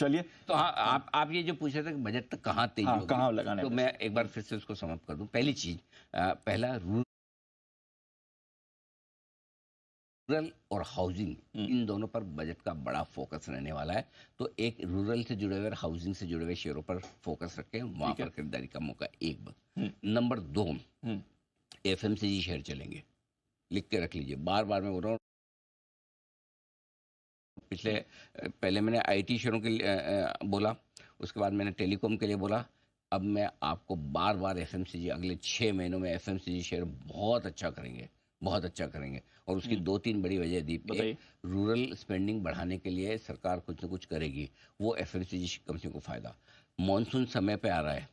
चलिए, तो हाँ, आप ये जो पूछ रहे थे कि बजट तक कहाँ तेजी होगी, कहाँ लगाना तो है, मैं एक बार फिर से उसको समाप्त कर दूं। पहली चीज, पहला रूरल और हाउसिंग, इन दोनों पर बजट का बड़ा फोकस रहने वाला है। तो एक रूरल से जुड़े हुए और हाउसिंग से जुड़े हुए शेयरों पर फोकस रखें, वहां पर खरीदारी का मौका एक बार। नंबर 2, एफएमसीजी शेयर चलेंगे, लिख के रख लीजिए, बार बार मैं बोल रहा हूँ। पहले मैंने आईटी शेयरों के लिए बोला, उसके बाद मैंने टेलीकॉम के लिए बोला, अब मैं आपको बार बार एफएमसीजी, अगले 6 महीनों में एफएमसीजी शेयर बहुत अच्छा करेंगे, बहुत अच्छा करेंगे। और उसकी 2-3 बड़ी वजह दी। एक, रूरल स्पेंडिंग बढ़ाने के लिए सरकार कुछ न कुछ करेगी, वो एफएमसीजी कंपनी को फायदा। मॉनसून समय पे आ रहा है,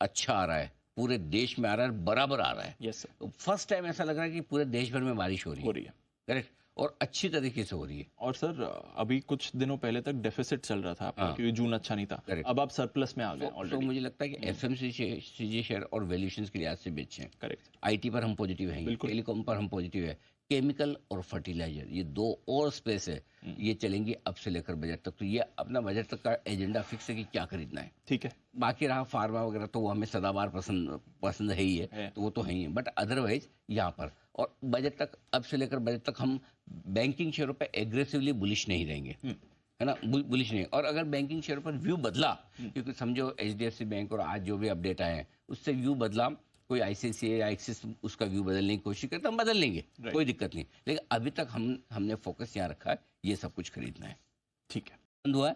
अच्छा आ रहा है, पूरे देश में आ रहा है, बराबर आ रहा है। यस सर, फर्स्ट टाइम ऐसा लग रहा है कि पूरे देश भर में बारिश हो रही है। करेक्ट, और अच्छी तरीके से हो रही है। और सर अभी कुछ दिनों पहले तक डेफिसिट चल रहा था आपका, क्योंकि जून अच्छा नहीं था, अब आप सरप्लस में आ गए तो ऑलरेडी। मुझे लगता है कि एफएमसीजी शेयर और वैल्यूएशंस के लिहाज से बेचें। करेक्ट, आईटी पर हम पॉजिटिव हैं, टेलीकॉम पर हम पॉजिटिव है, केमिकल और फर्टिलाइजर, ये 2 और स्पेस है, ये चलेंगी अब से लेकर बजट तक। तो ये अपना बजट तक का एजेंडा फिक्स है कि क्या खरीदना है। ठीक है, बाकी रहा फार्मा वगैरह, तो वो हमें सदाबार पसंद है ही है, तो वो तो है ही है। बट अदरवाइज यहाँ पर और बजट तक, अब से लेकर बजट तक, हम बैंकिंग शेयरों पे एग्रेसिवली बुलिश नहीं रहेंगे, है ना, बुलिश नहीं। और अगर बैंकिंग शेयरों पर व्यू बदला, क्योंकि समझो एचडीएफसी बैंक और आज जो भी अपडेट आए हैं उससे व्यू बदला, कोई आईसीआईसीआई या एक्सिस उसका व्यू बदलने की कोशिश करे तो हम बदल लेंगे, कोई दिक्कत नहीं। लेकिन अभी तक हमने फोकस यहाँ रखा है, ये सब कुछ खरीदना है। ठीक है, बंद हुआ है,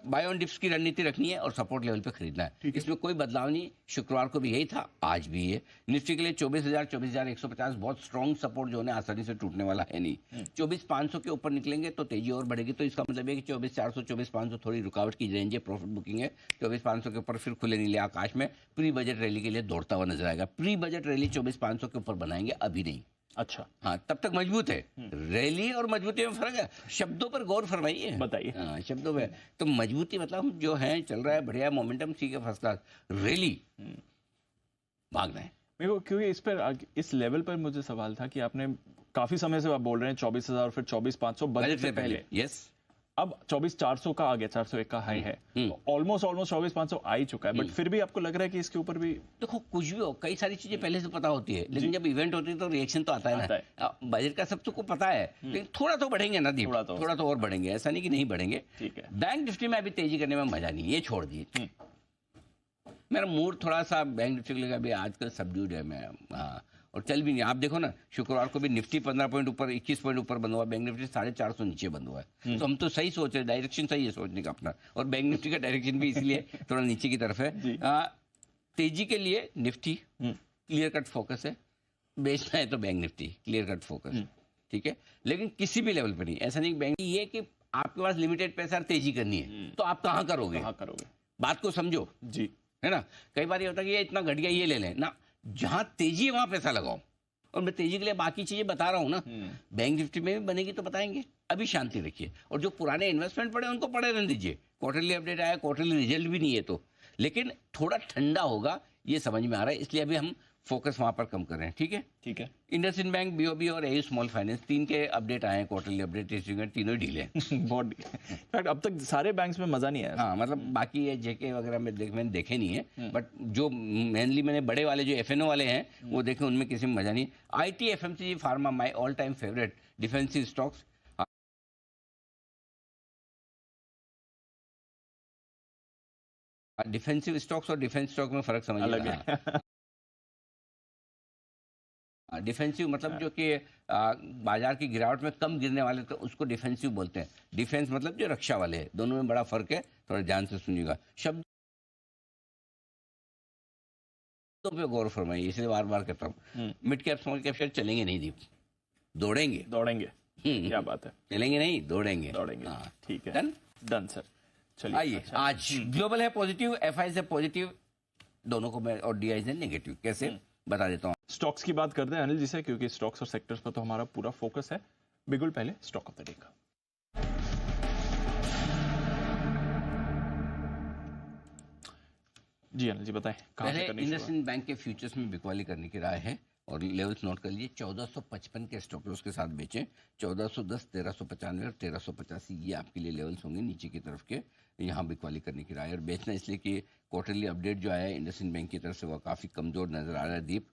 बाय ऑन डिप्स की रणनीति रखनी है और सपोर्ट लेवल पे खरीदना है, इसमें कोई बदलाव नहीं। शुक्रवार को भी यही था, आज भी है। निफ्टी के लिए 24,000 24,150 बहुत स्ट्रॉन्ग सपोर्ट जो है आसानी से टूटने वाला है नहीं। 24,500 के ऊपर निकलेंगे तो तेजी और बढ़ेगी, तो इसका मतलब है कि 24,400 24,500 थोड़ी रुकावट की रेंज है, प्रॉफिट बुकिंग है। 24,500 के ऊपर फिर खुले नीले आकाश में प्री बजट रैली के लिए दौड़ता हुआ नजर आएगा। प्री बजट रैली 24,500 के ऊपर बनाएंगे, अभी नहीं। अच्छा, हाँ, तब तक मजबूत है। रैली और मजबूती में फर्क है, शब्दों पर गौर फरमाइए, बताइए। हाँ, शब्दों में तो मजबूती मतलब हम जो है चल रहा है बढ़िया, मोमेंटम ठीक है, फर्स्ट क्लास। रैली भागना है मेरे को, क्योंकि इस पर, इस लेवल पर मुझे सवाल था कि आपने काफी समय से आप बोल रहे हैं 24,000, फिर 24,500 बजट से पहले। यस, अब 24,400 का आ गया, 401 का हाई है, ऑलमोस्ट 24,500 आ ही चुका है, बट फिर भी आपको लग रहा है कि इसके ऊपर भी? देखो, कुछ भी हो, कई सारी चीजें पहले से पता होती है, लेकिन जब इवेंट होती है तो रिएक्शन तो आता है ना। बजट का सब सबको पता है, लेकिन थोड़ा तो बढ़ेंगे ना दीप, थोड़ा तो और बढ़ेंगे, ऐसा नहीं कि नहीं बढ़ेंगे। ठीक है, बैंक निफ्टी में अभी तेजी करने में मजा नहीं, ये छोड़ दिए। मेरा मूड थोड़ा सा बैंक निफ्टी लगा, अभी आजकल सबड्यूड है, मैं और चल भी नहीं। आप देखो ना, शुक्रवार को भी निफ्टी 15 पॉइंट ऊपर, 21 पॉइंट ऊपर बंद हुआ, बैंक निफ्टी 450 नीचे बंद हुआ है। तो हम तो सही सोच रहे हैं, डायरेक्शन सही है सोचने का अपना, और बैंक निफ्टी का डायरेक्शन भी इसलिए थोड़ा नीचे की तरफ है। तेजी के लिए निफ्टी क्लियर कट फोकस है, बेचना है तो bank Nifty clear cut focus, ठीक है। लेकिन किसी भी लेवल पर नहीं, ऐसा नहीं बैंक ये कि आपके पास लिमिटेड पैसा तेजी करनी है तो आप कहाँ करोगे, बात को समझो जी, है ना। कई बार ये होता है कि ये इतना घट गया, ये ले लें ना, जहां तेजी है वहां पैसा लगाओ। और मैं तेजी के लिए बाकी चीजें बता रहा हूं ना, बैंक निफ्टी में भी बनेगी तो बताएंगे, अभी शांति रखिए। और जो पुराने इन्वेस्टमेंट पड़े उनको पड़े रहने दीजिए, क्वार्टरली अपडेट आया, क्वार्टरली रिजल्ट भी नहीं है तो, लेकिन थोड़ा ठंडा होगा ये समझ में आ रहा है, इसलिए अभी हम फोकस वहां पर कम कर रहे हैं, ठीक है। ठीक है, इंडसइंड बैंक, बीओबी और एयू स्मॉल फाइनेंस, 3 के अपडेट आए हैं, क्वार्टरली अपडेट, तीनों ढीले हैं। बहुत इनफैक्ट अब तक सारे बैंक्स में मजा नहीं आया। हाँ, मतलब बाकी ये जेके वगैरह में मैंने देखे नहीं है, बट जो मेनली मैंने बड़े वाले जो एफएनओ वाले हैं वो देखे, उनमें किसी में मजा नहीं। IT, FMCG, pharma my all time favourite. Defensive stocks, defensive stocks और डिफेंस स्टॉक में फर्क समझिए। डिफेंसिव मतलब जो कि बाजार की गिरावट में कम गिरने वाले, तो उसको डिफेंसिव बोलते हैं। डिफेंस मतलब जो रक्षा वाले हैं, दोनों में बड़ा फर्क है, थोड़ा ध्यान से सुनिएगा। शब्दों पे गौर फरमाइए, इसलिए बार बार कहता हूँ। Mid cap small cap share चलेंगे नहीं दीप, दौड़ेंगे। क्या बात है, चलेंगे नहीं, दौड़ेंगे। हाँ, ठीक है, डन सर। चलिए, आइए, आज ग्लोबल है पॉजिटिव, एफआई से पॉजिटिव, दोनों को मैं, और डीआई से नेगेटिव, कैसे बता देता हूँ। स्टॉक्स की बात करते हैं अनिल जी से, क्योंकि स्टॉक्स और सेक्टर्स पर तो हमारा पूरा फोकस है। बिल्कुल पहले स्टॉक ऑफ द डे का। जी अनिल जी बताएं, पहले इंडसइंड बैंक के फ्यूचर्स में बिकवाली करने की राय है, और लेवल्स नोट कर लीजिए, 1455 के स्टॉप लॉस के साथ बेचें, 1410, 1395 और 1385 ये आपके लिए लेवल्स होंगे नीचे की तरफ के। यहाँ बिकवाली करने की राय है, और बेचना इसलिए कि क्वार्टरली अपडेट जो आया है इंडसइंड बैंक की तरफ से वो काफ़ी कमज़ोर नज़र आ रहा है। दीप,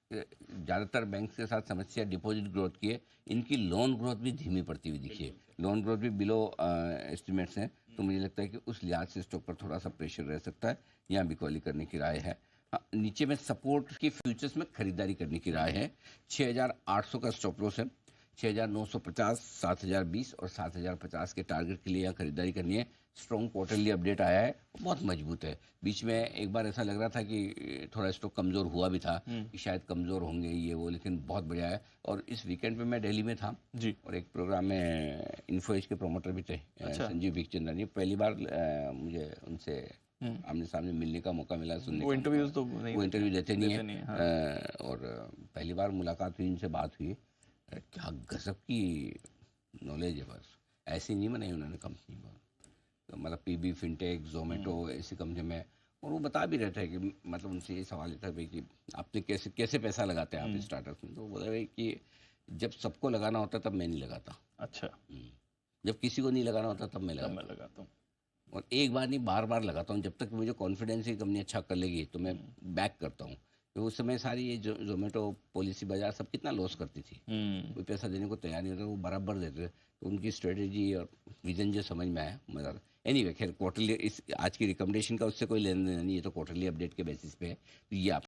ज़्यादातर बैंक के साथ समस्या डिपॉजिट ग्रोथ की है, इनकी लोन ग्रोथ भी धीमी पड़ती हुई दिखी है, लोन ग्रोथ भी बिलो एस्टिमेट्स हैं, तो मुझे लगता है कि उस लिहाज से स्टॉक पर थोड़ा सा प्रेशर रह सकता है, यहाँ बिकवाली करने की राय है। हाँ, नीचे में सपोर्ट की फ्यूचर्स में खरीदारी करने की राय है, 6800 का स्टॉप लॉस है, 6950, 7020 और 7050 के टारगेट के लिए यहाँ खरीदारी करनी है। स्ट्रॉन्ग क्वार्टरली अपडेट आया है, बहुत मजबूत है। बीच में एक बार ऐसा लग रहा था कि थोड़ा स्टॉक कमज़ोर हुआ भी था, कि शायद कमज़ोर होंगे ये वो, लेकिन बहुत बढ़िया है। और इस वीकेंड पे मैं दिल्ली में था जी, और एक प्रोग्राम में इन्फोएज के प्रमोटर भी थे, अच्छा। संजीव बिखचंद्रन जी। पहली बार मुझे उनसे आमने सामने मिलने का मौका मिला, सुनने वो का इंटरव्यूज मौका। तो नहीं वो इंटरव्यू देते नहीं देते नहीं, है, हाँ। और पहली बार मुलाकात हुई, उनसे बात हुई, क्या गजब की नॉलेज है। बस ऐसी नहीं बनाई उन्होंने कंपनी में, तो मतलब पीबी, फिनटेक, जोमेटो ऐसी कंपनी में। और वो बता भी रहे थे कि मतलब उनसे ये सवाल था भाई कि आपने कैसे कैसे पैसा लगाते हैं आप स्टार्टअप में, तो वो बोला भाई कि जब सबको लगाना होता तब मैं नहीं लगाता, अच्छा, जब किसी को नहीं लगाना होता तब मैं तब लगाता मैं लगाता हूँ। और एक बार नहीं बार बार लगाता हूँ, जब तक मुझे कॉन्फिडेंस है कि कंपनी अच्छा कर लेगी तो मैं बैक करता हूँ। तो उस समय सारी ये जोमेटो, पॉलिसी बाजार सब कितना लॉस करती थी, कोई पैसा देने को तैयार नहीं होता, वो बराबर देते थे। तो उनकी स्ट्रेटेजी और विजन जो समझ में आया, मज़ा आता। एनीवे, खैर क्वार्टरली इस आज की रिकमेंडेशन का उससे कोई लेना देना नहीं है, तो क्वार्टरली अपडेट के बेसिस पे है, तो ये आप